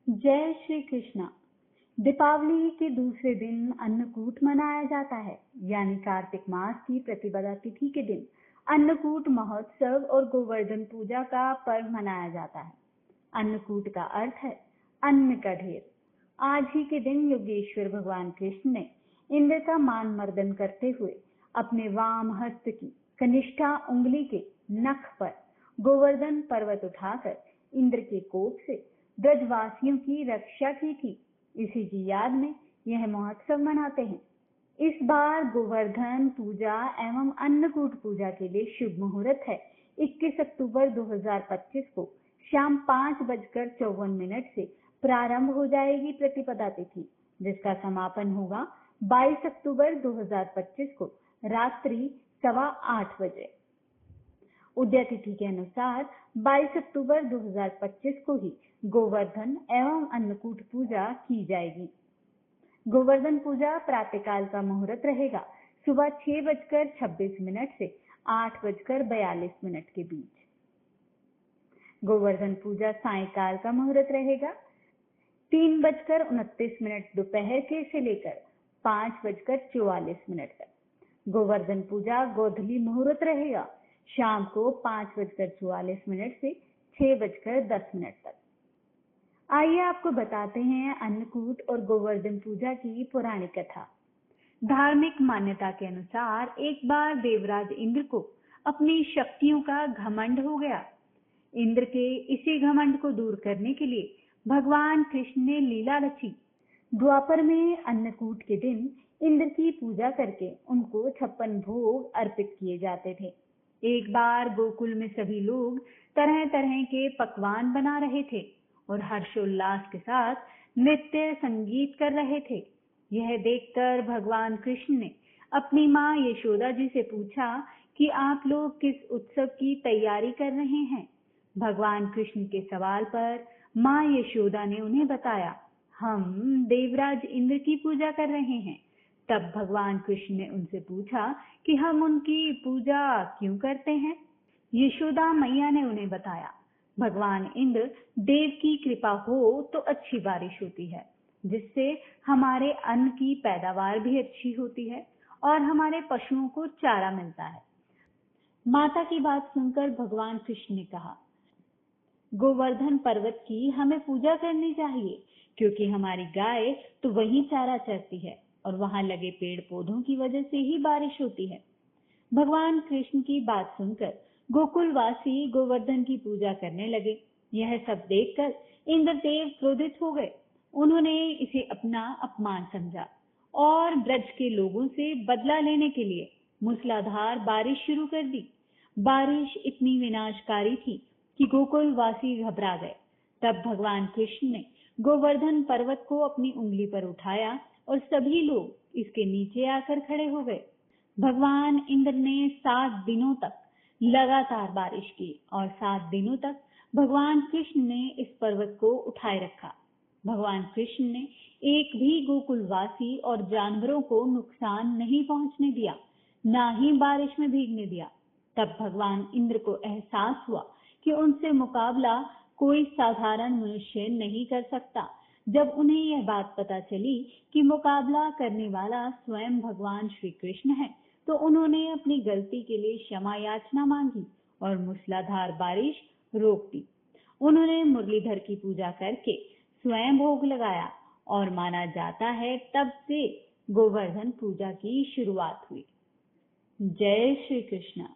जय श्री कृष्णा। दीपावली के दूसरे दिन अन्नकूट मनाया जाता है, यानी कार्तिक मास की प्रतिपदा तिथि के दिन अन्नकूट महोत्सव और गोवर्धन पूजा का पर्व मनाया जाता है। अन्नकूट का अर्थ है अन्न का ढेर। आज ही के दिन योगेश्वर भगवान कृष्ण ने इंद्र का मान मर्दन करते हुए अपने वाम हस्त की कनिष्ठा उंगली के नख पर गोवर्धन पर्वत उठाकर इंद्र के कोप से ब्रजवासियों की रक्षा की थी। इसी की याद में यह महोत्सव मनाते हैं। इस बार गोवर्धन पूजा एवं अन्नकूट पूजा के लिए शुभ मुहूर्त है 21 अक्टूबर 2025 को शाम 5:54 से प्रारंभ हो जाएगी प्रतिपदा तिथि, जिसका समापन होगा 22 अक्टूबर 2025 को रात्रि 8:15 बजे। उदय तिथि के अनुसार 22 अक्टूबर 2025 को ही गोवर्धन एवं अन्नकूट पूजा की जाएगी। गोवर्धन पूजा प्रातःकाल का मुहूर्त रहेगा सुबह 6:26 से 8:42 के बीच। गोवर्धन पूजा सायंकाल का मुहूर्त रहेगा 3:29 दोपहर के से लेकर 5:44 तक। गोवर्धन पूजा गोधूली मुहूर्त रहेगा शाम को 5:44 से 6:10 तक। आइए आपको बताते हैं अन्नकूट और गोवर्धन पूजा की पौराणिक कथा। धार्मिक मान्यता के अनुसार एक बार देवराज इंद्र को अपनी शक्तियों का घमंड हो गया। इंद्र के इसी घमंड को दूर करने के लिए भगवान कृष्ण ने लीला रची। द्वापर में अन्नकूट के दिन इंद्र की पूजा करके उनको 56 भोग अर्पित किए जाते थे। एक बार गोकुल में सभी लोग तरह तरह के पकवान बना रहे थे और हर्षोल्लास के साथ नृत्य संगीत कर रहे थे। यह देखकर भगवान कृष्ण ने अपनी माँ यशोदा जी से पूछा कि आप लोग किस उत्सव की तैयारी कर रहे हैं। भगवान कृष्ण के सवाल पर माँ यशोदा ने उन्हें बताया, हम देवराज इंद्र की पूजा कर रहे हैं। तब भगवान कृष्ण ने उनसे पूछा कि हम उनकी पूजा क्यों करते हैं। यशोदा मैया ने उन्हें बताया, भगवान इंद्र देव की कृपा हो तो अच्छी बारिश होती है, जिससे हमारे अन्न की पैदावार भी अच्छी होती है और हमारे पशुओं को चारा मिलता है। माता की बात सुनकर भगवान कृष्ण ने कहा, गोवर्धन पर्वत की हमें पूजा करनी चाहिए, क्योंकि हमारी गाय तो वहीं चारा चरती है और वहां लगे पेड़ पौधों की वजह से ही बारिश होती है। भगवान कृष्ण की बात सुनकर गोकुलवासी गोवर्धन की पूजा करने लगे। यह सब देखकर इंद्रदेव क्रोधित हो गए। उन्होंने इसे अपना अपमान समझा और ब्रज के लोगों से बदला लेने के लिए मूसलाधार बारिश शुरू कर दी। बारिश इतनी विनाशकारी थी कि गोकुलवासी घबरा गए। तब भगवान कृष्ण ने गोवर्धन पर्वत को अपनी उंगली पर उठाया और सभी लोग इसके नीचे आकर खड़े हो गए। भगवान इंद्र ने 7 दिनों तक लगातार बारिश की और 7 दिनों तक भगवान कृष्ण ने इस पर्वत को उठाए रखा। भगवान कृष्ण ने एक भी गोकुलवासी और जानवरों को नुकसान नहीं पहुंचने दिया, ना ही बारिश में भीगने दिया। तब भगवान इंद्र को एहसास हुआ कि उनसे मुकाबला कोई साधारण मनुष्य नहीं कर सकता। जब उन्हें यह बात पता चली कि मुकाबला करने वाला स्वयं भगवान श्री कृष्ण है, तो उन्होंने अपनी गलती के लिए क्षमा याचना मांगी और मूसलाधार बारिश रोक दी। उन्होंने मुरलीधर की पूजा करके स्वयं भोग लगाया और माना जाता है तब से गोवर्धन पूजा की शुरुआत हुई। जय श्री कृष्ण।